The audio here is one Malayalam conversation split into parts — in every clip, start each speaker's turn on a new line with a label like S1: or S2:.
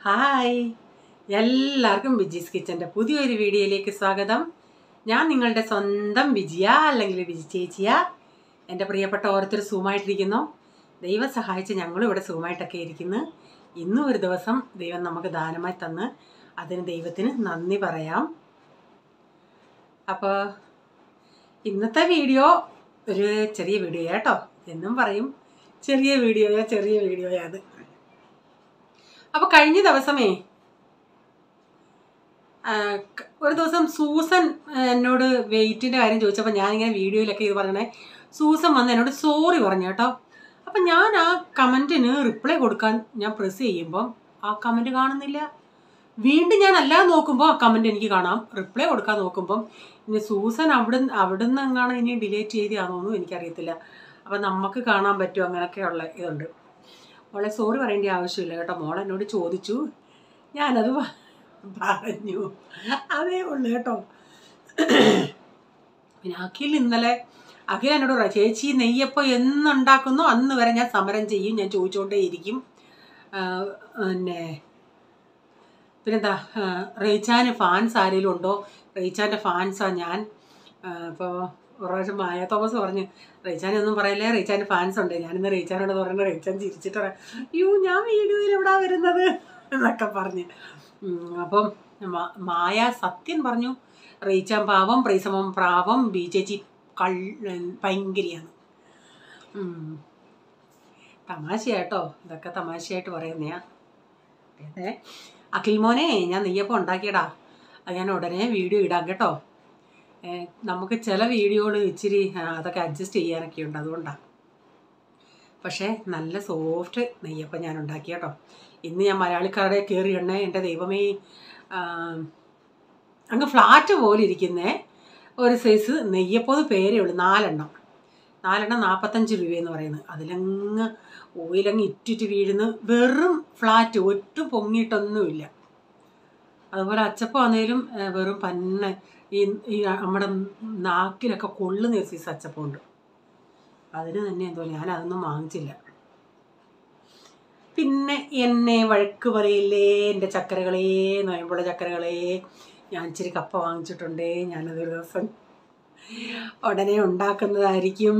S1: ഹായ്, എല്ലാവർക്കും വിജീസ് കിച്ചൻ്റെ പുതിയൊരു വീഡിയോയിലേക്ക് സ്വാഗതം. ഞാൻ നിങ്ങളുടെ സ്വന്തം വിജയ അല്ലെങ്കിൽ വിജി ചേച്ചിയ. എൻ്റെ പ്രിയപ്പെട്ട ഓരോരുത്തർ സുഖമായിട്ടിരിക്കുന്നു. ദൈവം സഹായിച്ച് ഞങ്ങളും ഇവിടെ സുഖമായിട്ടൊക്കെ ഇരിക്കുന്നു. ഇന്നും ഒരു ദിവസം ദൈവം നമുക്ക് ദാനമായി തന്ന് അതിന് ദൈവത്തിന് നന്ദി പറയാം. അപ്പോൾ ഇന്നത്തെ വീഡിയോ ഒരു ചെറിയ വീഡിയോ കേട്ടോ. എന്നും പറയും ചെറിയ വീഡിയോയാണ്. അപ്പോൾ കഴിഞ്ഞ ദിവസമേ ഒരു ദിവസം സൂസൻ എന്നോട് വെയിറ്റിൻ്റെ കാര്യം ചോദിച്ചപ്പോൾ ഞാനിങ്ങനെ വീഡിയോയിലൊക്കെ ഇത് പറഞ്ഞേ, സൂസൻ വന്ന് എന്നോട് സോറി പറഞ്ഞു കേട്ടോ. അപ്പം ഞാൻ ആ കമൻറ്റിന് റിപ്ലൈ കൊടുക്കാൻ ഞാൻ പ്രസ് ചെയ്യുമ്പം ആ കമൻറ്റ് കാണുന്നില്ല. വീണ്ടും ഞാൻ അല്ലാതെ നോക്കുമ്പോൾ ആ കമൻറ്റ് എനിക്ക് കാണാം. റിപ്ലൈ കൊടുക്കാൻ നോക്കുമ്പം ഇനി സൂസൻ അവിടുന്ന് എങ്ങാണ് ഇനി ഡിലീറ്റ് ചെയ്താണെന്നൊന്നും എനിക്കറിയത്തില്ല. അപ്പം നമുക്ക് കാണാൻ പറ്റും, അങ്ങനെയൊക്കെയുള്ള ഇതുണ്ട്. മോളെ സോറി പറയേണ്ട ആവശ്യമില്ല കേട്ടോ. മോൾ എന്നോട് ചോദിച്ചു, ഞാനത് പറഞ്ഞു, അതേ ഉള്ളു കേട്ടോ. പിന്നെ അഖിൽ എന്നോട് പറയാം, ചേച്ചി നെയ്യപ്പം എന്നുണ്ടാക്കുന്നോ അന്ന് വരെ ഞാൻ സമരം ചെയ്യും, ഞാൻ ചോദിച്ചുകൊണ്ടേ ഇരിക്കും. പിന്നെന്താ, റീച്ചാന് ഫാൻസ് ആരെങ്കിലും ഉണ്ടോ? റീച്ചാൻ്റെ ഫാൻസാണ് ഞാൻ. ഇപ്പോൾ ഒരു പ്രാവശ്യം മായ തോമസ് പറഞ്ഞു, റീച്ചാനെ ഒന്നും പറയില്ലേ, റീച്ചാൻ്റെ ഫാൻസ് ഉണ്ട്. ഞാനിന്ന് റീച്ചാനോട് പറയുന്നത്, റീച്ചാൻ ചിരിച്ചിട്ട് പറയാം, അയ്യോ ഞാൻ വീഡിയോയിൽ എവിടാ വരുന്നത് എന്നൊക്കെ പറഞ്ഞ്. അപ്പം മായ സത്യൻ പറഞ്ഞു, റീച്ചാൻ പാവം, പ്രീസമം പ്രാവം, ബി ചേച്ചി ഭയങ്കരിയാണ്. തമാശയാട്ടോ, ഇതൊക്കെ തമാശയായിട്ട് പറയുന്നയാ. അതെ, അഖിൽ മോനെ ഞാൻ നെയ്യപ്പം ഉണ്ടാക്കിയടാ, അത് ഞാൻ ഉടനെ വീഡിയോ ഇടാം കേട്ടോ. നമുക്ക് ചില വീഡിയോകൾ ഇച്ചിരി അതൊക്കെ അഡ്ജസ്റ്റ് ചെയ്യാനൊക്കെ ഉണ്ട്, അതുകൊണ്ടാണ്. പക്ഷേ നല്ല സോഫ്റ്റ് നെയ്യപ്പം ഞാൻ ഉണ്ടാക്കി കേട്ടോ. ഇന്ന് ഞാൻ മലയാളിക്കാരുടെ കയറി എണ്ണ, എൻ്റെ ദൈവമേ, അങ്ങ് ഫ്ലാറ്റ് പോലെ ഇരിക്കുന്നേ ഒരു സൈസ് നെയ്യപ്പം. പേരേ ഉള്ളൂ, 4 45 രൂപയെന്ന് പറയുന്നത്. അതിലങ്ങ് ഓയിലങ്ങ് ഇറ്റിറ്റ് വീഴുന്നു, വെറും ഫ്ലാറ്റ്, ഒട്ടും പൊങ്ങിയിട്ടൊന്നുമില്ല. അതുപോലെ അച്ചപ്പം ആണെങ്കിലും വെറും പന്ന ഈ നമ്മുടെ നാക്കിലൊക്കെ കൊള്ളുന്ന ഒരു സൈസ് അച്ചപ്പമുണ്ട്. അതിന് തന്നെ എന്തോ ഞാനതൊന്നും വാങ്ങിച്ചില്ല. പിന്നെ എന്നെ വഴക്ക് പറയില്ലേ എൻ്റെ ചക്കരകളെ, നോയമ്പുള്ള ചക്കരകളെ, ഞാൻ ഇച്ചിരി കപ്പ വാങ്ങിച്ചിട്ടുണ്ടേ. ഞാനതൊരു ദിവസം ഉടനെ ഉണ്ടാക്കുന്നതായിരിക്കും.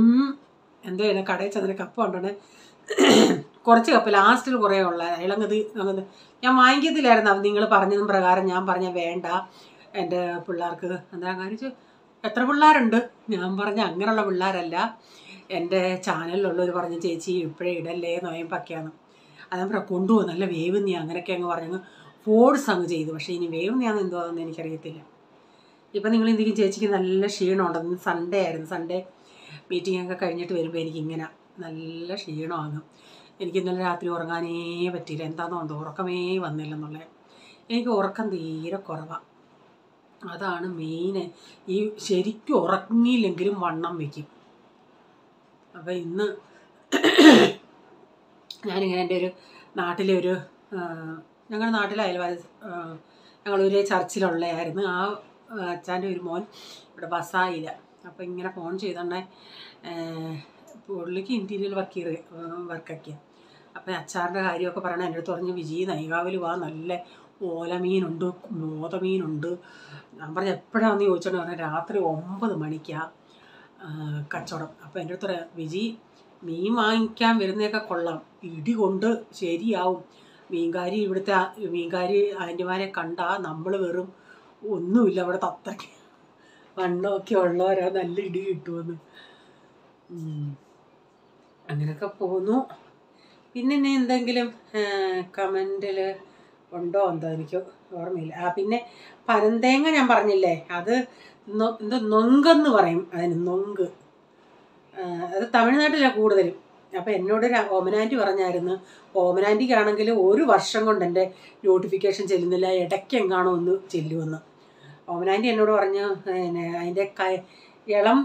S1: എന്തോ എന്നെ കടയിൽ ചെന്നിട്ട് കപ്പ കൊണ്ടുണ്ട്, കുറച്ച് കപ്പ ലാസ്റ്റിൽ കുറേ ഉള്ള ഇളങ്ങത് ഞാൻ വാങ്ങിക്കത്തില്ലായിരുന്നു. നിങ്ങൾ പറഞ്ഞതും പ്രകാരം ഞാൻ പറഞ്ഞ വേണ്ട, എൻ്റെ പിള്ളേർക്ക് എന്താ കാണിച്ചു, എത്ര പിള്ളേരുണ്ട്? ഞാൻ പറഞ്ഞ അങ്ങനെയുള്ള പിള്ളേരല്ല, എൻ്റെ ചാനലിലുള്ളവർ പറഞ്ഞ ചേച്ചി ഇപ്പോഴേ ഇടല്ലേ നോയമ്പൊക്കെയാണ്. അത് കൊണ്ടുപോകും, നല്ല വേവുന്നയാ അങ്ങനെയൊക്കെ അങ്ങ് പറഞ്ഞങ്ങ് ഫോഴ്സ് അങ്ങ് ചെയ്തു. പക്ഷേ ഇനി വേവുന്നയാന്ന് എന്തോ അതെന്ന് എനിക്കറിയത്തില്ല. ഇപ്പം നിങ്ങൾ എന്തെങ്കിലും ചേച്ചിക്ക് നല്ല ക്ഷീണമുണ്ടെന്ന്, സൺഡേ ആയിരുന്നു, സൺഡേ മീറ്റിങ്ങൊക്കെ കഴിഞ്ഞിട്ട് വരുമ്പോൾ എനിക്കിങ്ങനെ നല്ല ക്ഷീണമാകും. എനിക്ക് ഇന്നലെ രാത്രി ഉറങ്ങാനേ പറ്റിയില്ല. എന്താണെന്നോ ഉറക്കമേ വന്നില്ലെന്നുള്ളത്. എനിക്ക് ഉറക്കം തീരെ കുറവാണ്, അതാണ് മെയിന്. ഈ ശരിക്കും ഉറങ്ങിയില്ലെങ്കിലും വണ്ണം വയ്ക്കും. അപ്പം ഇന്ന് ഞാനിങ്ങനെ എൻ്റെ ഒരു നാട്ടിലെ ഒരു ഞങ്ങളുടെ നാട്ടിലെ ഞങ്ങളൊരു ചർച്ചിലുള്ളതായിരുന്നു. ആ അച്ഛൻ്റെ ഒരു മോൻ ഇവിടെ ബസായില്ല. അപ്പോൾ ഇങ്ങനെ ഫോൺ ചെയ്തോണ്ടേ പുള്ളിക്ക് ഇൻറ്റീരിയൽ വർക്കൊക്കെയാണ്. അപ്പം അച്ചാറിൻ്റെ കാര്യമൊക്കെ പറയണേ എൻ്റെ അടുത്ത് പറഞ്ഞ്, വിജി നൈകാവിൽ വാ, നല്ല ഓലമീനുണ്ട്, മോതമീനുണ്ട്. ഞാൻ പറഞ്ഞ് എപ്പോഴാണെന്ന് ചോദിച്ചോണ്ട് പറഞ്ഞാൽ രാത്രി 9 മണിക്കാണ് കച്ചവടം. അപ്പോൾ എൻ്റെ അടുത്ത് പറയാം, വിജി മീൻ വാങ്ങിക്കാൻ വരുന്നതൊക്കെ കൊള്ളാം, ഇടി കൊണ്ട് ശരിയാവും. ഇവിടുത്തെ മീൻകാരി ആൻറ്റിമാരെ കണ്ടാൽ നമ്മൾ വെറും ഒന്നുമില്ല, അവിടെ അത്രയ്ക്ക് വണ്ണമൊക്കെ ഉള്ളവരാ, നല്ല ഇടി കിട്ടുമെന്ന്. അങ്ങനെയൊക്കെ പോന്നു. പിന്നെ ഇനി എന്തെങ്കിലും കമൻറ്റിൽ ഉണ്ടോ എന്തോ എനിക്ക് ഓർമ്മയില്ല. പിന്നെ പനന്തേങ്ങ ഞാൻ പറഞ്ഞില്ലേ, അത് എന്തോ നൊങ്കെന്ന് പറയും അതിന്, നൊങ്ക്. അത് തമിഴ്നാട്ടിലാണ് കൂടുതലും. അപ്പോൾ എന്നോട് ഓമനാൻറ്റി പറഞ്ഞായിരുന്നു, ഓമനാൻറ്റിക്കാണെങ്കിൽ 1 വർഷം കൊണ്ട് എൻ്റെ നോട്ടിഫിക്കേഷൻ ചെല്ലുന്നില്ല, ഇടയ്ക്കെങ്ങാണോ ഒന്ന് ചെല്ലുമെന്ന്. ഓമനാൻറ്റി എന്നോട് പറഞ്ഞു, പിന്നെ അതിൻ്റെ ഇളം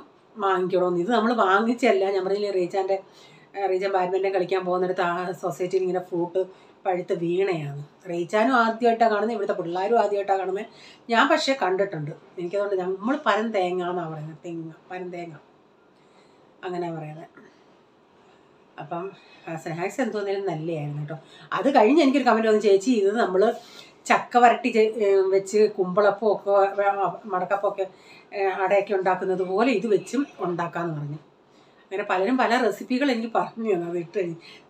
S1: വാങ്ങിക്കണമെന്ന്. ഇത് നമ്മൾ വാങ്ങിച്ചല്ല, ഞാൻ പറഞ്ഞില്ലേ റീച്ചാൻ ബാഡ്മിൻ്റൺ കളിക്കാൻ പോകുന്നിടത്ത് ആ സൊസൈറ്റിയിൽ ഇങ്ങനെ ഫ്രൂട്ട് പഴുത്ത് വീണയാണ്. റീച്ചാനും ആദ്യമായിട്ടാണ് കാണുന്നത്, ഇവിടുത്തെ പിള്ളേരും ആദ്യമായിട്ടാണ് കാണുന്നത്. ഞാൻ പക്ഷേ കണ്ടിട്ടുണ്ട്. എനിക്കതുകൊണ്ട് നമ്മൾ പനം തേങ്ങ എന്നാണ് പറയുന്നത്, പനം തേങ്ങ അങ്ങനെ പറയുന്നത്. അപ്പം സ്നാക്സ് എന്തോന്നേലും നല്ലതായിരുന്നു കേട്ടോ. അത് കഴിഞ്ഞ് എനിക്കൊരു കമൻറ്റ് വന്നു, ചേച്ചി ഇത് നമ്മൾ ചക്ക വരട്ടി വെച്ച് കുമ്പളപ്പമൊക്കെ മടക്കപ്പമൊക്കെ അടയൊക്കെ ഉണ്ടാക്കുന്നത് പോലെ ഇത് വെച്ചും ഉണ്ടാക്കാമെന്ന് പറഞ്ഞു. അങ്ങനെ പലരും പല റെസിപ്പികൾ എനിക്ക് പറഞ്ഞു തന്നു. അത് ഇട്ട്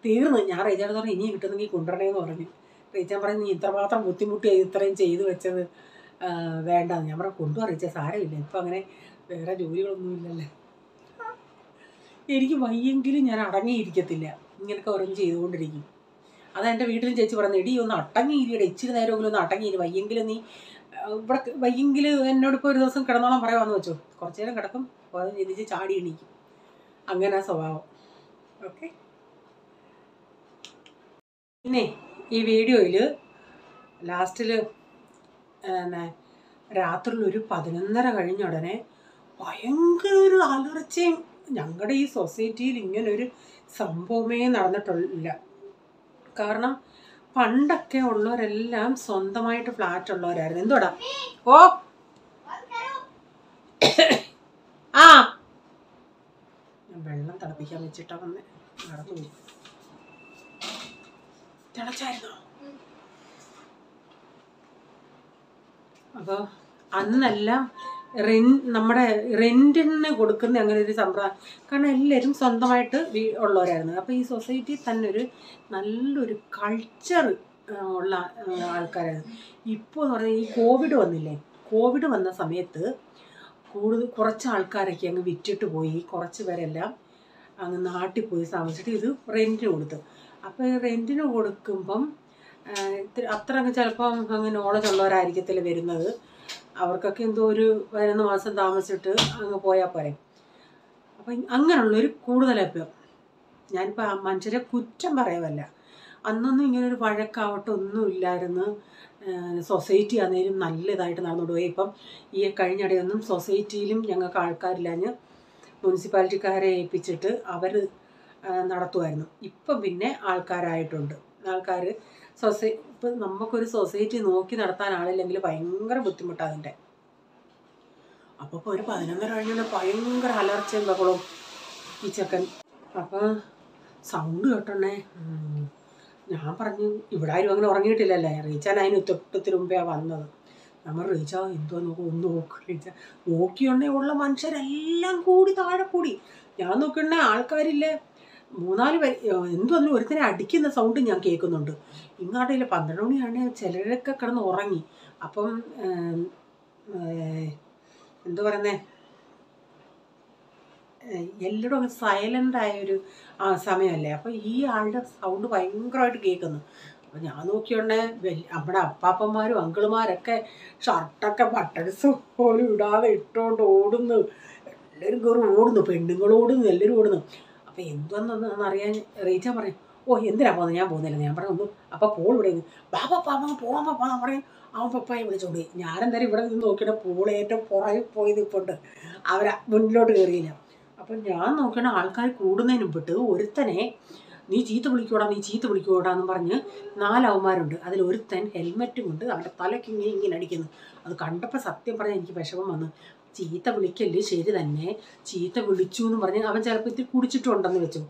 S1: തീർന്നു. ഞാൻ റീച്ചയോട് പറഞ്ഞു ഇനിയും കിട്ടുന്നെങ്കിൽ കൊണ്ടുവരണേന്ന് പറഞ്ഞു. റീച്ചാൻ പറഞ്ഞു നീ ഇത്രമാത്രം ബുദ്ധിമുട്ടി ഇത്രയും ചെയ്തു വെച്ചത് വേണ്ടെന്ന്. ഞാൻ പറഞ്ഞു കൊണ്ടുപോകാൻ റീച്ച സാരമില്ല, ഇപ്പം അങ്ങനെ വേറെ ജോലികളൊന്നുമില്ലല്ലേ. എനിക്ക് വയ്യെങ്കിലും ഞാൻ അടങ്ങിയിരിക്കത്തില്ല, ഇങ്ങനെയൊക്കെ ഓരോന്നും ചെയ്തുകൊണ്ടിരിക്കും. അതെൻ്റെ വീട്ടിലും ചേച്ചി പറഞ്ഞു എടി ഒന്ന് അടങ്ങിയിരിക്കട്ടെ, ഇച്ചിരി നേരമെങ്കിലും ഒന്ന് അടങ്ങിയിരി, വയ്യെങ്കിലും നീ ഇവിടെ വയ്യെങ്കിൽ എന്നോടിപ്പോൾ ഒരു ദിവസം കിടന്നോളം പറയാമെന്ന് വെച്ചോ, കുറച്ച് നേരം കിടക്കും, എഴുതിച്ച് ചാടി എണീക്കും, അങ്ങനെ സ്വഭാവം. ഓക്കെ. പിന്നെ ഈ വീഡിയോയിൽ ലാസ്റ്റിൽ രാത്രിയിൽ ഒരു 11:30 കഴിഞ്ഞ ഉടനെ ഭയങ്കര ഒരു അലർച്ചയും. ഞങ്ങളുടെ ഈ സൊസൈറ്റിയിൽ ഇങ്ങനൊരു സംഭവമേ നടന്നിട്ടില്ല. കാരണം പണ്ടൊക്കെ ഉള്ളവരെല്ലാം സ്വന്തമായിട്ട് ഫ്ലാറ്റ് ഉള്ളവരായിരുന്നു. എന്തോടാ ഓ ആ ഞാൻ വെള്ളം തിളപ്പിക്കാൻ വെച്ചിട്ടാ വന്നേ, നടന്നുപോയി. തിളച്ചായിരുന്നോ? അപ്പോൾ അന്നെല്ലാം നമ്മുടെ റെൻറ്റിന് കൊടുക്കുന്ന അങ്ങനെ ഒരു സമ്പ്രദായം. കാരണം എല്ലാവരും സ്വന്തമായിട്ട് ഉള്ളവരായിരുന്നു. അപ്പോൾ ഈ സൊസൈറ്റിയിൽ തന്നെ ഒരു നല്ലൊരു കൾച്ചർ ഉള്ള ആൾക്കാരായിരുന്നു. ഇപ്പോൾ എന്ന് പറഞ്ഞാൽ ഈ കോവിഡ് വന്നില്ലേ, കോവിഡ് വന്ന സമയത്ത് കുറച്ച് ആൾക്കാരൊക്കെ അങ്ങ് വിറ്റിട്ട് പോയി, കുറച്ച് പേരെല്ലാം അങ്ങ് നാട്ടിൽ പോയി താമസിച്ചിട്ട് ഇത് റെൻറ്റിന് കൊടുത്തു. അപ്പോൾ ഈ റെൻറ്റിന് കൊടുക്കുമ്പം അത്ര അങ്ങ് ചിലപ്പം അങ്ങ് നോളജ് ഉള്ളവരായിരിക്കത്തില്ല വരുന്നത്. അവർക്കൊക്കെ എന്തോ ഒരു 11 മാസം താമസിച്ചിട്ട് അങ്ങ് പോയാൽ പോരെ. അപ്പം അങ്ങനെയുള്ളൊരു കൂടുതലെപ്പം ഞാനിപ്പോൾ ആ മനുഷ്യരെ കുറ്റം പറയുമല്ല. അന്നൊന്നും ഇങ്ങനൊരു വഴക്കാവട്ടെ ഒന്നുമില്ലായിരുന്നു. സൊസൈറ്റി ആണെങ്കിലും നല്ല ഇതായിട്ട് നടന്നുകൊണ്ട് പോയി. ഇപ്പം ഈ കഴിഞ്ഞിടെയൊന്നും സൊസൈറ്റിയിലും ഞങ്ങൾക്ക് ആൾക്കാരില്ലാഞ്ഞ് മുനിസിപ്പാലിറ്റിക്കാരെ ഏൽപ്പിച്ചിട്ട് അവർ നടത്തുമായിരുന്നു. ഇപ്പം പിന്നെ ആൾക്കാരായിട്ടുണ്ട്. ആൾക്കാർ ഇപ്പം നമുക്കൊരു സൊസൈറ്റി നോക്കി നടത്താൻ ആളില്ലെങ്കിൽ ഭയങ്കര ബുദ്ധിമുട്ടാണ് അതിൻ്റെ. അപ്പോൾ ഇപ്പോൾ ഒരു 11:30 കഴിഞ്ഞാൽ ഭയങ്കര അലർച്ചയും ബഹളവും ഈ ചെക്കൻ. അപ്പോൾ സൗണ്ട് കേട്ടോണേ ഞാൻ പറഞ്ഞു ഇവിടെ ആരും അങ്ങനെ ഉറങ്ങിയിട്ടില്ലല്ലേ, റീച്ചാൻ അതിന് തൊട്ടത്തിന് മുമ്പേ വന്നത്. നമ്മൾ റീച്ച എന്തോ ഒന്ന് നോക്കും. റീച്ച നോക്കിയുണ്ടേ ഉള്ള മനുഷ്യരെല്ലാം കൂടി താഴെ കൂടി. ഞാൻ നോക്കണേ ആൾക്കാരില്ലേ 3-4 പേര് എന്തോന്നും ഒരുത്തിനെ അടിക്കുന്ന സൗണ്ട് ഞാൻ കേൾക്കുന്നുണ്ട്. ഇങ്ങാട്ടില്ല 12 മണിയാണ്, ചിലരൊക്കെ കിടന്ന് ഉറങ്ങി. അപ്പം എന്തു പറയുന്നേ, എല്ലായിടും അങ്ങ് സൈലൻ്റായൊരു സമയമല്ലേ. അപ്പോൾ ഈ ആളുടെ സൗണ്ട് ഭയങ്കരമായിട്ട് കേൾക്കുന്നു. അപ്പോൾ ഞാൻ നോക്കിയോണ്ടേ നമ്മുടെ അപ്പാപ്പന്മാരും അങ്കിളുമാരൊക്കെ ഷർട്ടൊക്കെ ബട്ടൺസ് പോലും ഇടാതെ ഇട്ടുകൊണ്ട് ഓടുന്നു. എല്ലാവരും കയറി ഓടുന്നു, പെണ്ണുങ്ങൾ ഓടുന്നു, എല്ലാവരും ഓടുന്നു. അപ്പോൾ എന്തുവെന്നറിയാൻ റീച്ചാൻ പറയും ഓ എന്തിനാ പോകുന്നത്, ഞാൻ പോകുന്നില്ല. ഞാൻ പറഞ്ഞു ഒന്ന് അപ്പോൾ പോൾ ഇവിടെ ബാപ്പാ പോകാൻ പപ്പാ പറയും. അവൻ പപ്പായെ വിളിച്ചോണ്ട് പോയി. ഞാനെന്തായാലും ഇവിടെ നിന്ന് നോക്കിയിട്ട് പോളേറ്റവും പുറകെ പോയി നിൽപ്പുണ്ട്, അവരെ മുന്നിലോട്ട് കയറിയില്ല. അപ്പം ഞാൻ നോക്കണ ആൾക്കാർ കൂടുന്നതിന് മുമ്പിട്ട് ഒരുത്തനെ നീ ചീത്ത വിളിക്കൂടാന്ന് പറഞ്ഞ് 4 അവന്മാരുണ്ട്. അതിലൊരുത്തൻ ഹെൽമെറ്റും കൊണ്ട് അവൻ്റെ തലയ്ക്ക് ഇങ്ങനെ അടിക്കുന്നു. അത് കണ്ടപ്പോൾ സത്യം പറഞ്ഞാൽ എനിക്ക് വിഷമം വന്നു. ചീത്ത വിളിക്കല്ലേ, ശരി തന്നെ, ചീത്ത വിളിച്ചു എന്ന് പറഞ്ഞ് അവൻ ചിലപ്പോൾ ഇത്തിരി കുടിച്ചിട്ടുണ്ടെന്ന് വെച്ചു.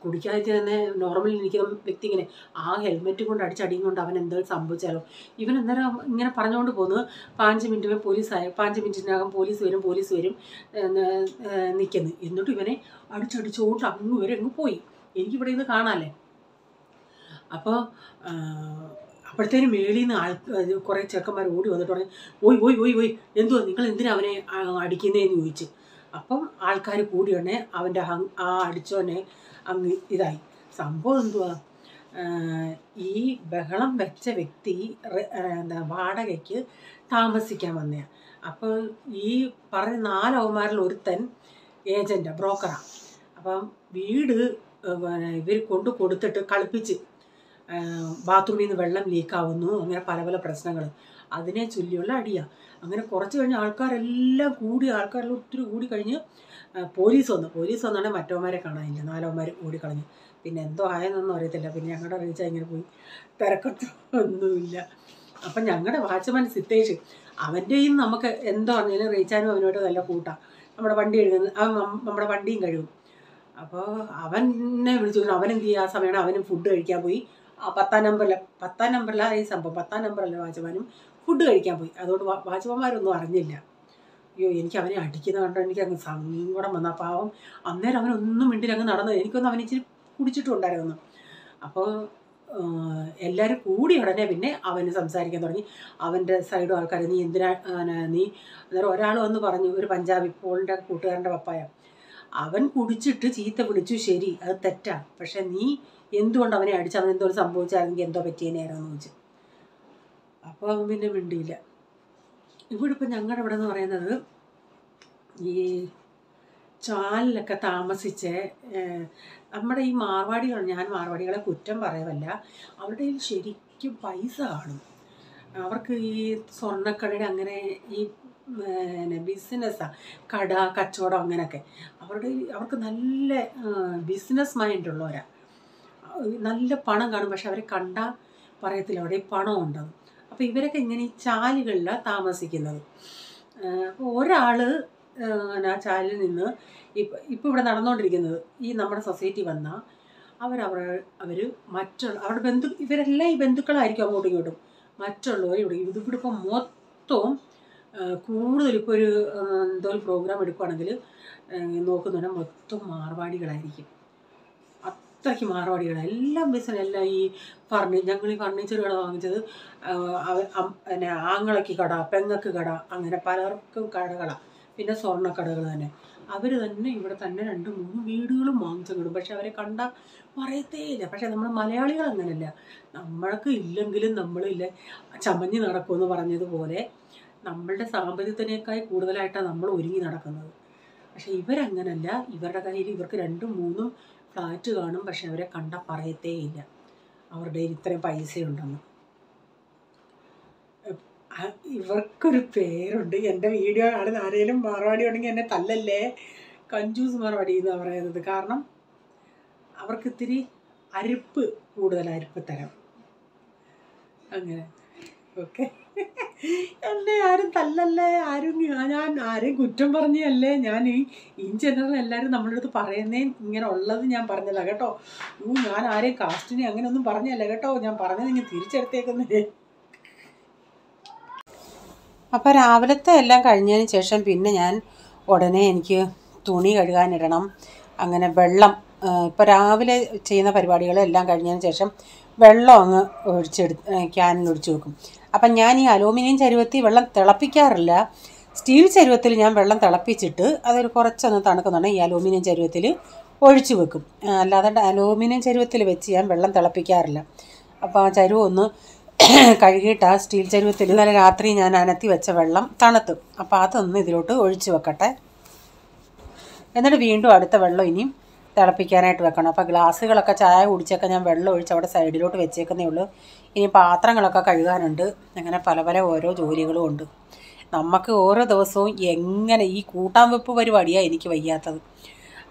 S1: കുടിക്കാതെ തന്നെ നോർമലി ഇരിക്കുന്ന വ്യക്തി ഇങ്ങനെ ആ ഹെൽമെറ്റും കൊണ്ട് അടിച്ചടിയും കൊണ്ട് അവൻ എന്തെങ്കിലും സംഭവിച്ചാലോ. ഇവൻ അന്നേരം ഇങ്ങനെ പറഞ്ഞുകൊണ്ട് പോകുന്നു 5 മിനിറ്റ് പോലീസായി, 5 മിനിറ്റിനകം പോലീസ് വരും നിൽക്കുന്നു. എന്നിട്ട് ഇവനെ അടിച്ചടിച്ചോണ്ട് അങ്ങ് വരെ അങ്ങ് പോയി. എനിക്കിവിടെ നിന്ന് കാണാമല്ലേ. അപ്പോൾ അപ്പോഴത്തേനും മേളിൽ നിന്ന് കുറേ ചെക്കന്മാർ ഓടി വന്നിട്ട് പറഞ്ഞു ഓയ് എന്തുവാ നിങ്ങൾ എന്തിനാ അവനെ അടിക്കുന്നതെന്ന് ചോദിച്ചു. അപ്പം ആൾക്കാർ കൂടിയുടനെ അവൻ്റെ ആ അടിച്ചോനെ അങ്ങ് ഇതായി. സംഭവം എന്തുവാ, ഈ ബഹളം വെച്ച വ്യക്തി വാടകയ്ക്ക് താമസിക്കാൻ വന്നതാണ്. അപ്പോൾ ഈ പറഞ്ഞ 4 അവന്മാരിൽ ഒരുത്തൻ ഏജൻറ്റാണ്, ബ്രോക്കറാണ്. അപ്പം വീട് ഇവർ കൊടുത്തിട്ട് കളിപ്പിച്ച് ബാത്റൂമിൽ നിന്ന് വെള്ളം ലീക്കാവുന്നു, അങ്ങനെ പല പല പ്രശ്നങ്ങൾ, അതിനെ ചൊല്ലിയുള്ള അടിയാണ്. അങ്ങനെ കുറച്ച് കഴിഞ്ഞ് ആൾക്കാരെല്ലാം ആൾക്കാരെല്ലാം ഒത്തിരി കൂടി കഴിഞ്ഞ് പോലീസ് വന്നാണെങ്കിൽ മറ്റവന്മാരെ കാണാനില്ല, 4 അവന്മാർ ഓടിക്കളഞ്ഞു. പിന്നെ എന്തോ ആയെന്നൊന്നും അറിയത്തില്ല. പിന്നെ ഞങ്ങളുടെ റീച്ച ഇങ്ങനെ പോയി തിരക്കൊന്നുമില്ല. അപ്പം ഞങ്ങളുടെ വാച്ച്മാൻ സിത്തേഷ് അവൻ്റെയും നമുക്ക് എന്തോ പറഞ്ഞാലും റീച്ചാനും അവനോട് നല്ല കൂട്ടാണ്. നമ്മുടെ വണ്ടി കഴുകുന്നത്, അവൻ നമ്മുടെ വണ്ടിയും കഴുകും. അപ്പോൾ അവനെ വിളിച്ചു, അവനെന്ത് ചെയ്യുക, ആ സമയമാണ് അവനും ഫുഡ് കഴിക്കാൻ പോയി. 10-ാം നമ്പറിലാണ് ഈ സംഭവം, 10-ാം നമ്പറല്ല വാച്ച്മാനും ഫുഡ് കഴിക്കാൻ പോയി. അതുകൊണ്ട് വാച്ച്മാന്മാരൊന്നും അറിഞ്ഞില്ല. അയ്യോ, എനിക്ക് അവനെ അടിക്കുന്ന കണ്ടോ എനിക്ക് അങ്ങ് സങ്കടം വന്ന. പാവം അന്നേരം അവനൊന്നും മിണ്ടിൽ അങ്ങ് നടന്നത്. എനിക്കൊന്നും അവനിച്ചിരി കുടിച്ചിട്ടുണ്ടായിരുന്നു. അപ്പോൾ എല്ലാവരും കൂടി ഉടനെ പിന്നെ അവന് സംസാരിക്കാൻ തുടങ്ങി. അവൻ്റെ സൈഡും ആൾക്കാർ, നീ എന്തിനാ നീ അന്നേരം ഒരാൾ വന്ന് പറഞ്ഞു, ഒരു പഞ്ചാബി പോളിൻ്റെ കൂട്ടുകാരൻ്റെ പപ്പായ, അവൻ കുടിച്ചിട്ട് ചീത്ത വിളിച്ചു, ശരി അത് തെറ്റാ, പക്ഷെ നീ എന്തുകൊണ്ട് അവനെ അടിച്ച്, അവൻ എന്തോ സംഭവിച്ചായിരുന്നെങ്കിൽ എന്തോ പറ്റിയേനെയായിരുന്നു ചോദിച്ചു. അപ്പോൾ അവൻ പിന്നെ മിണ്ടിയില്ല. ഇവിടെ ഇപ്പം ഞങ്ങളുടെ ഇവിടെ എന്ന് പറയുന്നത് ഈ ചാലിലൊക്കെ താമസിച്ച് നമ്മുടെ ഈ മാർവാടികൾ, ഞാൻ മാർവാടികളെ കുറ്റം പറയവല്ല, അവരുടെ കയ്യിൽ ശരിക്കും പൈസ കാണും. അവർക്ക് ഈ സ്വർണ്ണക്കടയുടെ അങ്ങനെ ഈ ബിസിനസ്സാണ്, കട കച്ചവടം അങ്ങനെയൊക്കെ. അവർക്ക് നല്ല ബിസിനസ് മൈൻഡ് ഉള്ളവരാണ്. നല്ല പണം കാണും, പക്ഷെ അവരെ കണ്ടാൽ പറയത്തില്ല അവിടെ പണം ഉണ്ടെന്ന്. അപ്പോൾ ഇവരൊക്കെ ഇങ്ങനെ ഈ ചാലുകളിലാണ് താമസിക്കുന്നത്. അപ്പോൾ ഒരാൾ ആ ചാലിൽ നിന്ന് ഇപ്പോൾ ഇവിടെ നടന്നുകൊണ്ടിരിക്കുന്നത്, ഈ നമ്മുടെ സൊസൈറ്റി വന്നാൽ അവർ അവരുടെ ഇവരെല്ലാം ഈ ബന്ധുക്കളായിരിക്കും അങ്ങോട്ടും ഇങ്ങോട്ടും. മറ്റുള്ളവർ ഇവിടെ ഇപ്പം മൊത്തവും കൂടുതൽ ഇപ്പോൾ എന്തോ ഒരു പ്രോഗ്രാം എടുക്കുകയാണെങ്കിൽ നോക്കുന്നുണ്ടെങ്കിൽ മൊത്തം മാർവാടികളായിരിക്കും. അത്രയ്ക്ക് മാർവാടികളാണ്. എല്ലാം ബിസിനസ്, എല്ലാം ഈ ഞങ്ങൾ ഈ ഫർണിച്ചർ കട വാങ്ങിച്ചത് ആങ്ങളയ്ക്ക് കട, പെങ്ങക്ക് കട, അങ്ങനെ പലർക്കും കടകളാണ്. പിന്നെ സ്വർണ്ണക്കടകൾ തന്നെ. അവർ തന്നെ ഇവിടെ തന്നെ 2-3 വീടുകളും വാങ്ങിച്ചിടും. പക്ഷെ അവരെ കണ്ടാൽ പറയത്തേ ഇല്ല. പക്ഷെ നമ്മൾ മലയാളികൾ അങ്ങനെയല്ല. നമ്മൾക്ക് ഇല്ലെങ്കിലും നമ്മളില്ല ചമഞ്ഞ് നടക്കുമെന്ന് പറഞ്ഞതുപോലെ നമ്മളുടെ സാമ്പത്തികത്തിനേക്കാൾ കൂടുതലായിട്ടാണ് നമ്മൾ ഒരുങ്ങി നടക്കുന്നത്. പക്ഷെ ഇവരങ്ങനല്ല. ഇവരുടെ കയ്യിൽ ഇവർക്ക് 2-3 ഫ്ലാറ്റ് കാണും, പക്ഷെ അവരെ കണ്ടാൽ പറയത്തേ ഇല്ല അവരുടെ ഇത്രയും പൈസയുണ്ടെന്ന്. ഇവർക്കൊരു പേരുണ്ട്. എൻ്റെ വീഡിയോ കാണുന്ന ആരെങ്കിലും മാർവാടി ഉണ്ടെങ്കിൽ എന്നെ തല്ലല്ലേ, കഞ്ചൂസ് മാർവാടി എന്നാണ് പറയുന്നത്. കാരണം അവർക്ക് ഇത്തിരി അരിപ്പ് കൂടുതൽ, അരിപ്പ് തരം അങ്ങനെ. ഓക്കെ, എന്നെ ആരും തല്ലല്ലേ, ഞാൻ ആരെയും കുറ്റം പറഞ്ഞല്ലേ. ഞാൻ ഈ ജനറൽ എല്ലാവരും നമ്മളുടെ അടുത്ത് പറയുന്നേ ഇങ്ങനെ ഉള്ളത് ഞാൻ പറഞ്ഞല്ല കേട്ടോ. ഞാൻ ആരെയും കാസ്റ്റിനെ അങ്ങനെയൊന്നും പറഞ്ഞല്ല കേട്ടോ. ഞാൻ പറഞ്ഞത് ഇങ്ങനെ തിരിച്ചെടുത്തേക്കുന്നേ. അപ്പോൾ രാവിലത്തെ എല്ലാം കഴിഞ്ഞതിന് ശേഷം പിന്നെ ഞാൻ ഉടനെ എനിക്ക് തുണി കഴുകാനിടണം. അങ്ങനെ വെള്ളം ഇപ്പോൾ രാവിലെ ചെയ്യുന്ന പരിപാടികളെല്ലാം കഴിഞ്ഞതിന് ശേഷം വെള്ളം അങ്ങ് ക്യാനിൽ ഒഴിച്ച് വെക്കും. അപ്പം ഞാൻ ഈ അലൂമിനിയം ചരുവത്തിൽ വെള്ളം തിളപ്പിക്കാറില്ല. സ്റ്റീൽ ചരുവത്തിൽ ഞാൻ വെള്ളം തിളപ്പിച്ചിട്ട് അതൊരു കുറച്ചൊന്ന് തണുക്കുന്നുണ്ടെങ്കിൽ ഈ അലൂമിനിയം ചരുവത്തിൽ ഒഴിച്ച് വെക്കും. അല്ലാതെ അലൂമിനിയം ചരുവത്തിൽ വെച്ച് ഞാൻ വെള്ളം തിളപ്പിക്കാറില്ല. അപ്പോൾ ആ ചരുവം ഒന്ന് കഴുകിയിട്ട് ആ സ്റ്റീൽ ചരുവത്തിൽ ഇന്നലെ രാത്രി ഞാൻ അനത്തി വെച്ച വെള്ളം തണുത്തു. അപ്പോൾ അതൊന്ന് ഇതിലോട്ട് ഒഴിച്ച് വെക്കട്ടെ. എന്നിട്ട് വീണ്ടും അടുത്ത വെള്ളം ഇനിയും തിളപ്പിക്കാനായിട്ട് വെക്കണം. അപ്പോൾ ഗ്ലാസ്സുകളൊക്കെ ചായ കുടിച്ചൊക്കെ ഞാൻ വെള്ളം ഒഴിച്ച് അവിടെ സൈഡിലോട്ട് വെച്ചേക്കുന്നേ ഉള്ളൂ. ഇനി പാത്രങ്ങളൊക്കെ കഴുകാനുണ്ട്. അങ്ങനെ പല പല ഓരോ ജോലികളും ഉണ്ട്. നമുക്ക് ഓരോ ദിവസവും എങ്ങനെ ഈ കൂട്ടാൻ വെപ്പ് പരിപാടിയാണ് എനിക്ക് വയ്യാത്തത്.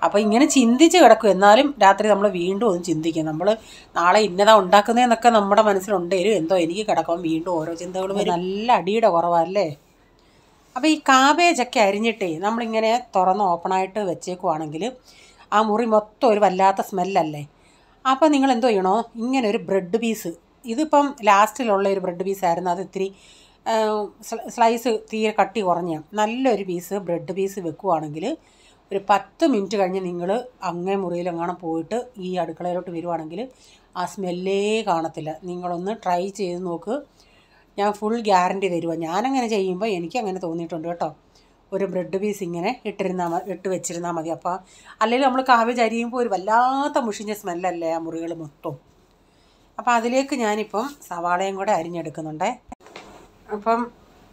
S1: അപ്പോൾ ഇങ്ങനെ ചിന്തിച്ച് കിടക്കും. എന്നാലും രാത്രി നമ്മൾ വീണ്ടും ഒന്ന് ചിന്തിക്കും. നമ്മൾ നാളെ ഇന്നതാ ഉണ്ടാക്കുന്നതെന്നൊക്കെ നമ്മുടെ മനസ്സിലുണ്ടെങ്കിലും എന്തോ എനിക്ക് കിടക്കും വീണ്ടും ഓരോ ചിന്തകളും. നല്ല അടിയുടെ കുറവല്ലേ. അപ്പോൾ ഈ കാബേജൊക്കെ അരിഞ്ഞിട്ടേ നമ്മളിങ്ങനെ തുറന്ന് ഓപ്പണായിട്ട് വെച്ചേക്കുവാണെങ്കിൽ ആ മുറി മൊത്തം ഒരു വല്ലാത്ത സ്മെല്ലല്ലേ. അപ്പോൾ നിങ്ങൾ എന്തോ ചെയ്യണോ, ഇങ്ങനെ ഒരു ബ്രെഡ് പീസ്, ഇതിപ്പം ലാസ്റ്റിലുള്ള ഒരു ബ്രെഡ് പീസായിരുന്നു, അത് ഇത്തിരി സ്ലൈസ് തീരെ കട്ടി കുറഞ്ഞ നല്ലൊരു ബ്രെഡ് പീസ് വെക്കുവാണെങ്കിൽ ഒരു 10 മിനിറ്റ് കഴിഞ്ഞ് നിങ്ങൾ അങ്ങേ മുറിയിലെങ്ങാനും പോയിട്ട് ഈ അടുക്കളയിലോട്ട് വരുവാണെങ്കിൽ ആ സ്മെല്ലേ കാണത്തില്ല. നിങ്ങളൊന്ന് ട്രൈ ചെയ്ത് നോക്ക്. ഞാൻ ഫുൾ ഗ്യാരണ്ടി തരുക. ഞാനങ്ങനെ ചെയ്യുമ്പോൾ എനിക്കങ്ങനെ തോന്നിയിട്ടുണ്ട് കേട്ടോ. ഒരു ബ്രെഡ് പീസ് ഇങ്ങനെ ഇട്ട് വെച്ചിരുന്നാൽ മതി. അപ്പോൾ അല്ലെങ്കിൽ നമ്മൾ കാബേജ് അരിയുമ്പോൾ ഒരു വല്ലാത്ത മുഷിഞ്ഞ സ്മെല്ലല്ലേ ആ മുറികൾ മൊത്തം. അപ്പോൾ അതിലേക്ക് ഞാനിപ്പം സവാളയും കൂടെ അരിഞ്ഞെടുക്കുന്നുണ്ടേ. അപ്പം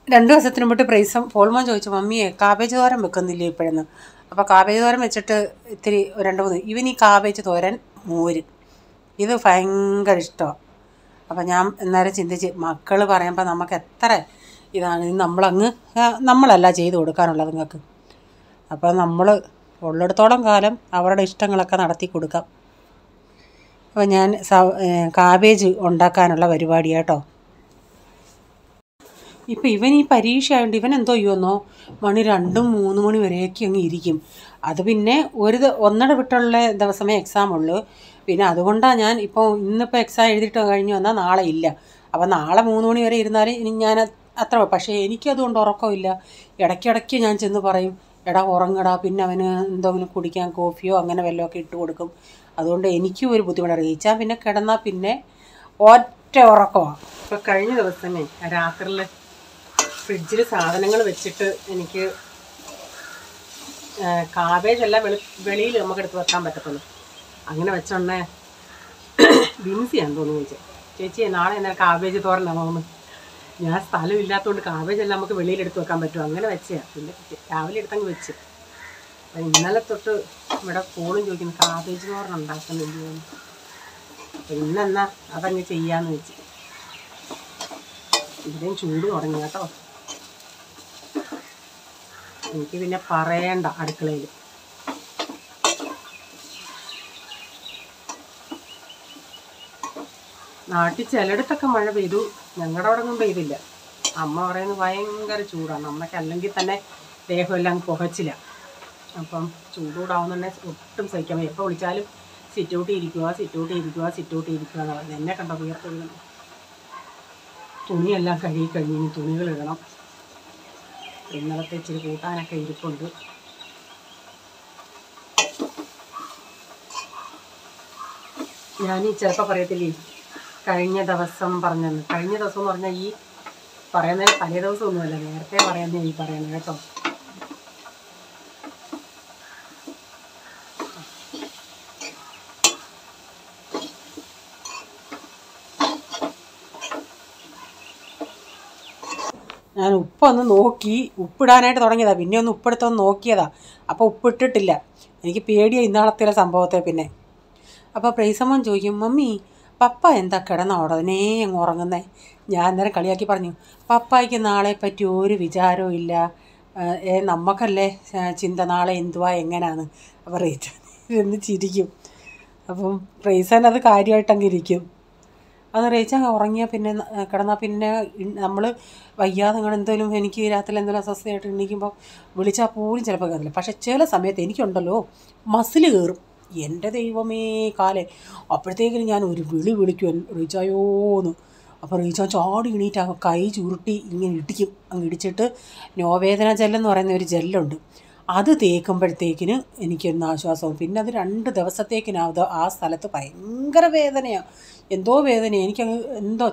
S1: 2 ദിവസത്തിന് മുമ്പ് പോൾമോൻ ചോദിച്ചു, മമ്മിയെ കാബേജ് തോരൻ വെക്കുന്നില്ലേ ഇപ്പോഴെന്ന്. അപ്പോൾ കാബേജ് തോരൻ വെച്ചിട്ട് ഇത്തിരി 2-3 ഇവൻ ഈ കാബേജ് തോരൻ മോര് ഇത് ഭയങ്കര ഇഷ്ടമാണ്. അപ്പം ഞാൻ എന്നാലും ചിന്തിച്ച്, മക്കൾ പറയുമ്പോൾ നമുക്ക് എത്ര ഇതാണ്, നമ്മളല്ല ചെയ്ത് കൊടുക്കാനുള്ളത് നിങ്ങൾക്ക്. അപ്പോൾ നമ്മൾ ഉള്ളിടത്തോളം കാലം അവരുടെ ഇഷ്ടങ്ങളൊക്കെ നടത്തി കൊടുക്കാം. അപ്പോൾ ഞാൻ കാബേജ് ഉണ്ടാക്കാനുള്ള പരിപാടിയാട്ടോ. ഇപ്പം ഇവൻ ഈ പരീക്ഷ ആയതുകൊണ്ട് ഇവൻ എന്തോ ചെയ്യുമെന്നോ മണി 2-3 മണി വരെയൊക്കെ അങ്ങ് ഇരിക്കും. അത് പിന്നെ ഒന്നര വിട്ടുള്ള ദിവസമേ എക്സാം ഉള്ളൂ. പിന്നെ അതുകൊണ്ടാണ് ഞാൻ ഇപ്പോൾ ഇന്നിപ്പോൾ എക്സാം എഴുതിയിട്ട് കഴിഞ്ഞ് വന്നാൽ നാളെ ഇല്ല. അപ്പോൾ നാളെ 3 മണി വരെ ഇരുന്നാൽ ഇനി ഞാൻ അത്ര. പക്ഷേ എനിക്കതുകൊണ്ട് ഉറക്കമില്ല. ഇടയ്ക്കിടയ്ക്ക് ഞാൻ ചെന്ന് പറയും, എടാ ഉറങ്ങടാ. പിന്നെ അവന് എന്തെങ്കിലും കുടിക്കാൻ കോഫിയോ അങ്ങനെ വല്ലതുമൊക്കെ ഇട്ട് കൊടുക്കും. അതുകൊണ്ട് എനിക്കും ഒരു ബുദ്ധിമുട്ട്. റീച്ചാൽ പിന്നെ കിടന്നാൽ പിന്നെ ഒറ്റ ഉറക്കമാണ്. ഇപ്പോൾ കഴിഞ്ഞ ദിവസമേ രാത്രിയിൽ ഫ്രിഡ്ജിൽ സാധനങ്ങൾ വെച്ചിട്ട് എനിക്ക് കാബേജെല്ലാം വെളിയിൽ നമുക്ക് എടുത്ത് വെക്കാൻ പറ്റത്തുള്ളൂ. അങ്ങനെ വെച്ചോണ്ടേ ബിൻസിയാന്ന് തോന്നുന്നു ചോദിച്ചത്, ചേച്ചി നാളെ എന്നാൽ കാബേജ് തോരനാണോ എന്ന്. ഞാൻ സ്ഥലമില്ലാത്തതുകൊണ്ട് കാബേജെല്ലാം നമുക്ക് വെളിയിലെടുത്ത് വെക്കാൻ പറ്റുമോ, അങ്ങനെ വെച്ചതാണ്. പിന്നെ രാവിലെ എടുത്തങ്ങ് വെച്ച്. അപ്പം ഇന്നലെ തൊട്ട് ഇവിടെ ഫോണും ചോദിക്കുന്നു കാബേജ് തോരൻ ഉണ്ടാക്കുന്നില്ല. അപ്പം ഇന്നെന്നാ അതങ്ങ് ചെയ്യാമെന്ന് വെച്ച്. ഇവിടെയും ചൂട് തുടങ്ങി കേട്ടോ. എനിക്ക് പിന്നെ പറയണ്ട അടുക്കളയിൽ. നാട്ടിൽ ചിലയിടത്തൊക്കെ മഴ പെയ്തു, ഞങ്ങളുടെ അവിടെ ഒന്നും പെയ്തില്ല. അമ്മ പറയുന്നത് ഭയങ്കര ചൂടാണ്. അമ്മയ്ക്ക് അല്ലെങ്കിൽ തന്നെ ദേഹമെല്ലാം പുകച്ചില്ല. അപ്പം ചൂടൂടാവുന്നുണ്ടെങ്കിൽ ഒട്ടും സഹിക്കാൻ വയ്യ. എപ്പോൾ വിളിച്ചാലും സിറ്റൗട്ടി ഇരിക്കുക എന്ന് പറയുന്നത്. എന്നെ കണ്ടോ വിയർത്തൊഴുകണം. തുണിയെല്ലാം കഴുകി കഴിഞ്ഞ് ഇനി തുണികൾ ഇടണം. ഇന്നലത്തെ ഇച്ചിരി കൂട്ടാനൊക്കെ ഇരിപ്പുണ്ട്. ഞാനീ ചിലപ്പോൾ പറയത്തില്ലേ കഴിഞ്ഞ ദിവസം പറഞ്ഞെന്ന്. കഴിഞ്ഞ ദിവസം എന്ന് പറഞ്ഞാൽ ഈ പറയുന്നത് തലേ ദിവസമൊന്നുമല്ല, നേരത്തെ പറയുന്നത് ഈ പറയുന്നത് കേട്ടോ. ഞാൻ ഉപ്പൊന്ന് നോക്കി, ഉപ്പിടാനായിട്ട് തുടങ്ങിയതാണ്. പിന്നെ ഒന്ന് ഉപ്പെടുത്തൊന്ന് നോക്കിയതാണ്. അപ്പോൾ ഉപ്പിട്ടിട്ടില്ല. എനിക്ക് പേടിയാണ് ഇന്നാളത്തെ സംഭവത്തെ. പിന്നെ അപ്പോൾ പ്രൈസമ്മൻ ചോദിക്കും, മമ്മി പപ്പ എന്താ കിടന്ന ഉടനെ അങ്ങ് ഉറങ്ങുന്നേ. ഞാൻ അന്നേരം കളിയാക്കി പറഞ്ഞു, പപ്പായ്ക്ക് നാളെ പറ്റി ഒരു വിചാരവും ഇല്ല, നമുക്കല്ലേ ചിന്ത നാളെ എന്തുവാ എങ്ങനെയാണ്. അപ്പോൾ റീസൻ ഇരുന്ന് ചിരിക്കും. അപ്പം റീസൻ അത് കാര്യമായിട്ടങ്ങ് ഇരിക്കും. അത് റീച്ചാൽ ഉറങ്ങിയാൽ പിന്നെ കിടന്നാൽ പിന്നെ നമ്മൾ വയ്യാതെ അങ്ങനെ എന്തെങ്കിലും എനിക്ക് രാത്രി എന്തെങ്കിലും അസ്വസ്ഥയായിട്ട് എണീക്കുമ്പോൾ വിളിച്ചാൽ പോലും ചിലപ്പോൾ കയറില്ല. പക്ഷേ ചില സമയത്ത് എനിക്കുണ്ടല്ലോ മസിൽ കയറും. എൻ്റെ ദൈവമേ കാലേ. അപ്പോഴത്തേക്കിനും ഞാൻ ഒരു വിളിക്കും റീച്ചായോന്ന്. അപ്പോൾ റീച്ചാൻ ചാടി എണീറ്റ് കൈ ചുരുട്ടി ഇങ്ങനെ ഇടിക്കും. അങ്ങ് ഇടിച്ചിട്ട് നോവേദന ജെല്ലെന്ന് പറയുന്ന ഒരു ജെല്ലുണ്ട്, അത് തേക്കുമ്പോഴത്തേക്കിന് എനിക്കൊന്ന് ആശ്വാസവും. പിന്നെ അത് 2 ദിവസത്തേക്കിനത് ആ സ്ഥലത്ത് ഭയങ്കര വേദനയാണ്. എന്തോ വേദനയാണ് എനിക്കങ്ങ്.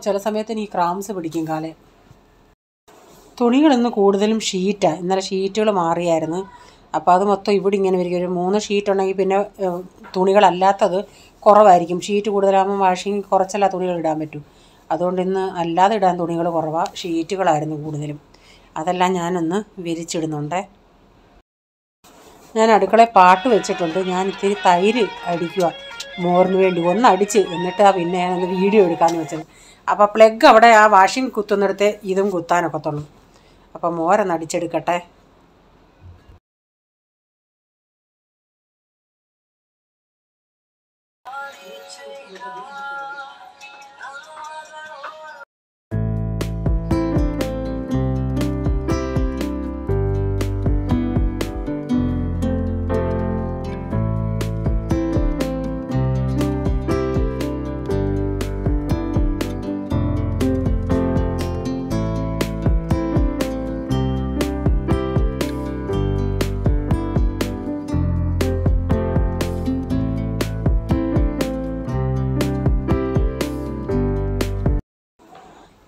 S1: ചില സമയത്ത് എനിക്ക് ക്രാംസ് പിടിക്കും കാലേ. തുണികളിന്ന് കൂടുതലും ഷീറ്റാണ്. ഇന്നലെ ഷീറ്റുകൾ മാറിയായിരുന്നു. അപ്പോൾ അത് മൊത്തം ഇവിടെ ഇങ്ങനെ വരിക. ഒരു 3 ഷീറ്റ് ഉണ്ടെങ്കിൽ പിന്നെ തുണികളല്ലാത്തത് കുറവായിരിക്കും. ഷീറ്റ് കൂടുതലാകുമ്പോൾ വാഷിങ് കുറച്ചല്ല തുണികൾ ഇടാൻ പറ്റും. അതുകൊണ്ട് ഇന്ന് അല്ലാതെ ഇടാൻ തുണികൾ കുറവാണ്, ഷീറ്റുകളായിരുന്നു കൂടുതലും. അതെല്ലാം ഞാനൊന്ന് വിരിച്ചിടുന്നുണ്ട്. ഞാൻ അടുക്കളയിൽ പാട്ട് വെച്ചിട്ടുണ്ട്. ഞാൻ ഇത്തിരി തൈര് അടിക്കുക മോറിന് വേണ്ടി. ഒന്ന് അടിച്ച് എന്നിട്ട് പിന്നെ ഞാനൊന്ന് വീഡിയോ എടുക്കാമെന്ന് വെച്ചത്. അപ്പോൾ പ്ലഗ് അവിടെ ആ വാഷിംഗ് കുത്തുന്നിടത്ത് ഇതും കുത്താനൊക്കത്തുള്ളൂ. അപ്പോൾ മോരൊന്ന് അടിച്ചെടുക്കട്ടെ.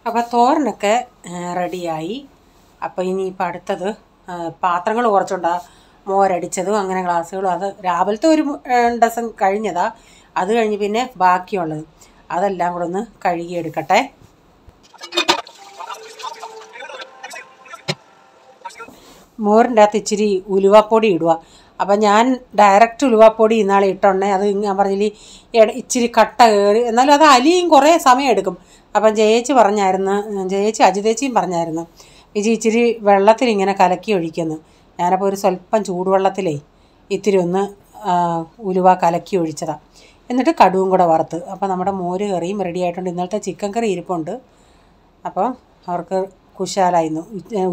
S1: അപ്പോൾ തോരനൊക്കെ റെഡിയായി. അപ്പോൾ ഇനിയിപ്പോൾ അടുത്തത് പാത്രങ്ങൾ കുറച്ചുണ്ടാ മോരടിച്ചതും അങ്ങനെ ഗ്ലാസ്സുകളും. അത് രാവിലത്തെ ഒരു ഡസൻ കഴിഞ്ഞതാ. അത് കഴിഞ്ഞ് പിന്നെ ബാക്കിയുള്ളത് അതെല്ലാം കൂടെ ഒന്ന് കഴുകിയെടുക്കട്ടെ. മോരിൻ്റെ അകത്ത് ഇച്ചിരി ഉലുവാപ്പൊടി ഇടുക. അപ്പം ഞാൻ ഡയറക്റ്റ് ഉലുവാപ്പൊടി ഇന്നാളെ ഇട്ടുണ്ടേ. അത് ഞാൻ പറഞ്ഞില്ലേ ഇച്ചിരി കട്ട കയറി. എന്നാലും അത് അലിയും കുറേ സമയം എടുക്കും. അപ്പം ചേച്ചി പറഞ്ഞായിരുന്നു, അജിതേച്ചിയും പറഞ്ഞായിരുന്നു, വിജി ഇച്ചിരി വെള്ളത്തിൽ ഇങ്ങനെ കലക്കി ഒഴിക്കുന്നു. ഞാനപ്പോൾ ഒരു സ്വല്പം ചൂടുവെള്ളത്തിലേ ഇത്തിരി ഒന്ന് ഉലുവ കലക്കി ഒഴിച്ചതാണ്. എന്നിട്ട് കടുവും കൂടെ വറുത്ത്. അപ്പോൾ നമ്മുടെ മോര് കറിയും റെഡി ആയിട്ടുണ്ട്. ഇന്നലത്തെ ചിക്കൻ കറി ഇരിപ്പുണ്ട്. അപ്പം അവർക്ക് കുശാലായിരുന്നു.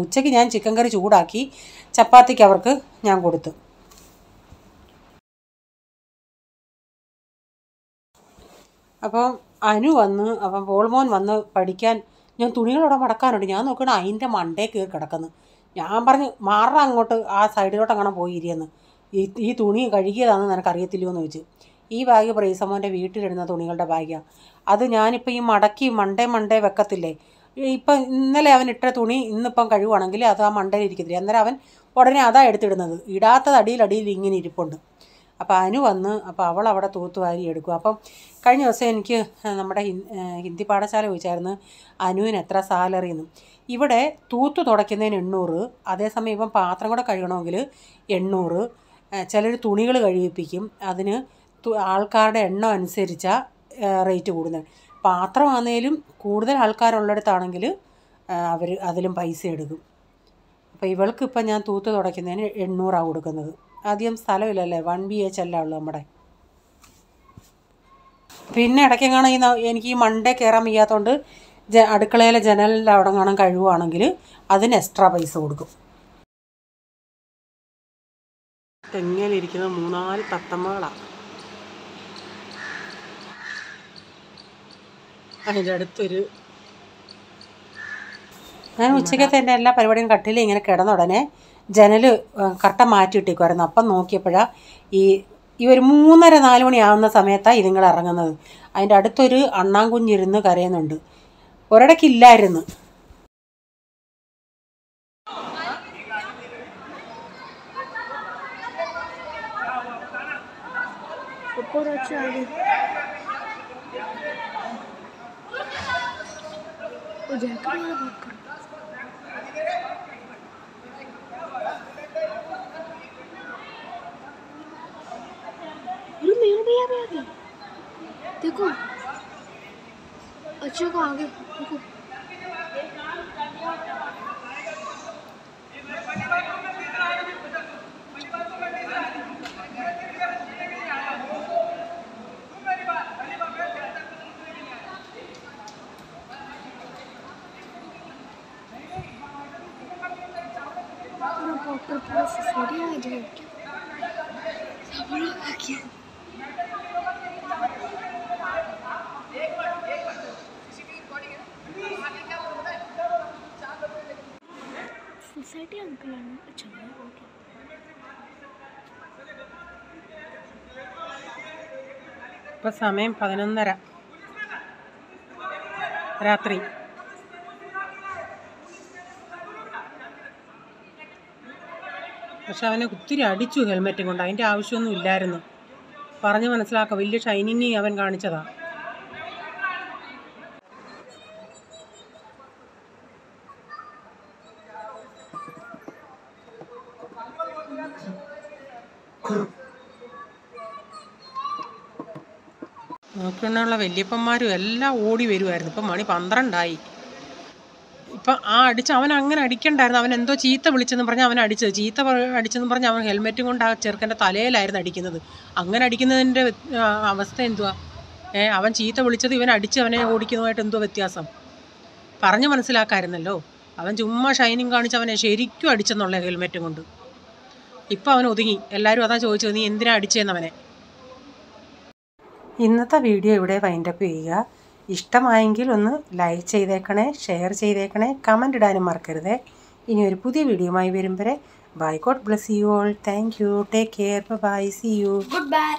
S1: ഉച്ചയ്ക്ക് ഞാൻ ചിക്കൻ കറി ചൂടാക്കി ചപ്പാത്തിക്ക് അവർക്ക് ഞാൻ കൊടുത്തു. അപ്പം അനു വന്ന് അപ്പം പോൾമോൻ വന്ന് പഠിക്കാൻ ഞാൻ തുണികളവിടെ മടക്കാനുണ്ട്. ഞാൻ നോക്കണം അതിൻ്റെ മണ്ടേ കയറി കിടക്കുന്നു. ഞാൻ പറഞ്ഞു മാറാ അങ്ങോട്ട് ആ സൈഡിലോട്ട് അങ്ങനെ പോയിരിക്കുന്നു. ഈ തുണി കഴുകിയതാണെന്ന് നിനക്കറിയത്തില്ലയോ എന്ന് ചോദിച്ചു. ഈ ബാഗ് പ്രൈസമ്മോൻ്റെ വീട്ടിലിടുന്ന തുണികളുടെ ബാഗാണ്. അത് ഞാനിപ്പോൾ ഈ മടക്കി മണ്ടേ വെക്കത്തില്ലേ. ഇപ്പം ഇന്നലെ അവൻ ഇട്ട തുണി ഇന്നിപ്പം കഴുകുവാണെങ്കിൽ അത് ആ മണ്ടയിൽ ഇരിക്കത്തില്ല. അന്നേരം അവൻ ഉടനെ അതാ എടുത്തിടുന്നത്. ഇടാത്തത് അടിയിൽ ഇങ്ങനെ ഇരിപ്പുണ്ട്. അപ്പോൾ അനു വന്ന് അപ്പോൾ അവൾ അവിടെ തൂത്തുവാരി എടുക്കും. അപ്പം കഴിഞ്ഞ ദിവസം എനിക്ക് നമ്മുടെ ഹിന്ദി പാഠശാല ചോദിച്ചായിരുന്നു അനുവിന് എത്ര സാലറി എന്നും. ഇവിടെ തൂത്ത് തുടയ്ക്കുന്നതിന് 800, അതേസമയം ഇപ്പം പാത്രം കൂടെ കഴുകണമെങ്കിൽ 800. ചിലർ തുണികൾ കഴുകിപ്പിക്കും, അതിന് ആൾക്കാരുടെ എണ്ണം അനുസരിച്ചാണ് റേറ്റ് കൂടുന്നത്. പാത്രമാണെങ്കിലും കൂടുതൽ ആൾക്കാരുള്ളിടത്താണെങ്കിൽ അവർ അതിലും പൈസ എടുക്കും. അപ്പോൾ ഇവൾക്ക് ഇപ്പം ഞാൻ തൂത്ത് തുടയ്ക്കുന്നതിന് 800 കൊടുക്കുന്നത്. അധികം സ്ഥലമില്ലല്ലേ, 1 BH അല്ല ഉള്ളൂ നമ്മുടെ. പിന്നെ ഇടയ്ക്കെങ്ങാണ് എനിക്ക് ഈ മണ്ടേ കയറാൻ വയ്യാത്തതുകൊണ്ട് അടുക്കളയിലെ ജനലിൻ്റെ അവിടെ കാണാൻ കഴുകുവാണെങ്കിൽ അതിന് എക്സ്ട്രാ പൈസ കൊടുക്കും. തെങ്ങിലിരിക്കുന്ന 3-4 തത്തമ്മകളാണ്. അതിൻ്റെ അടുത്തൊരു ഞാൻ ഉച്ചക്കത്തെ എൻ്റെ എല്ലാ പരിപാടിയും കട്ടിൽ ഇങ്ങനെ കിടന്ന ഉടനെ ജനൽ കട്ട മാറ്റിയിട്ടേക്കുമായിരുന്നു. അപ്പം നോക്കിയപ്പോഴാണ് ഈ ഒരു 3:30-4 മണിയാവുന്ന സമയത്താണ് ഇതുങ്ങൾ ഇറങ്ങുന്നത്. അതിൻ്റെ അടുത്തൊരു അണ്ണാൻകുഞ്ഞിരുന്ന് കരയുന്നുണ്ട്. ഒരിടയ്ക്കില്ലായിരുന്നു.
S2: देखो अच्छा को आगे देखो पूरा पूरा सोडी आ जाए सब लोग क्या सोसाइटी अंकल आना अच्छा है ओके
S1: ഇപ്പോൾ സമയം 11:30 രാത്രി. പക്ഷെ അവനെ ഒത്തിരി അടിച്ചു ഹെൽമെറ്റും കൊണ്ട്. അതിൻ്റെ ആവശ്യമൊന്നും ഇല്ലായിരുന്നു. പറഞ്ഞ് മനസ്സിലാക്കുക, വലിയ ഷൈനിങ് അവൻ കാണിച്ചതാണ്. നോക്കിയുള്ള വല്യപ്പന്മാരും എല്ലാം ഓടി വരുമായിരുന്നു. ഇപ്പം മണി 12 ഇപ്പം ആ അവൻ അങ്ങനെ അടിക്കണ്ടായിരുന്നു. അവൻ എന്തോ ചീത്ത വിളിച്ചെന്ന് പറഞ്ഞാൽ അവൻ അടിച്ചത്. ചീത്ത അടിച്ചെന്ന് പറഞ്ഞാൽ അവൻ ഹെൽമെറ്റും കൊണ്ട് ആ ചെറുക്കൻ്റെ തലയിലായിരുന്നു അടിക്കുന്നത്. അങ്ങനെ അടിക്കുന്നതിൻ്റെ അവസ്ഥ എന്തുവാ? അവൻ ചീത്ത വിളിച്ചത് ഇവൻ അടിച്ച് അവനെ ഓടിക്കുന്നതുമായിട്ട് എന്തോ വ്യത്യാസം? പറഞ്ഞ് മനസ്സിലാക്കാമായിരുന്നല്ലോ. അവൻ ചുമ്മാ ഷൈനിങ് കാണിച്ച് അവനെ ശരിക്കും അടിച്ചെന്നുള്ള ഹെൽമെറ്റും കൊണ്ട്. ഇപ്പം അവൻ ഒതുങ്ങി. എല്ലാവരും അതാ ചോദിച്ചത്, നീ എന്തിനാ അടിച്ചതെന്നവനെ. ഇന്നത്തെ വീഡിയോ ഇവിടെ വൈൻഡപ്പ് ചെയ്യുക. ഇഷ്ടമായെങ്കിൽ ഒന്ന് ലൈക്ക് ചെയ്തേക്കണേ, ഷെയർ ചെയ്തേക്കണേ, കമൻ്റ് ഇടാനും മറക്കരുത്. ഇനി ഒരു പുതിയ വീഡിയോയുമായി വരും വരെ bye. God bless you all. Thank you. Take care. Bye. See you.
S2: Good bye.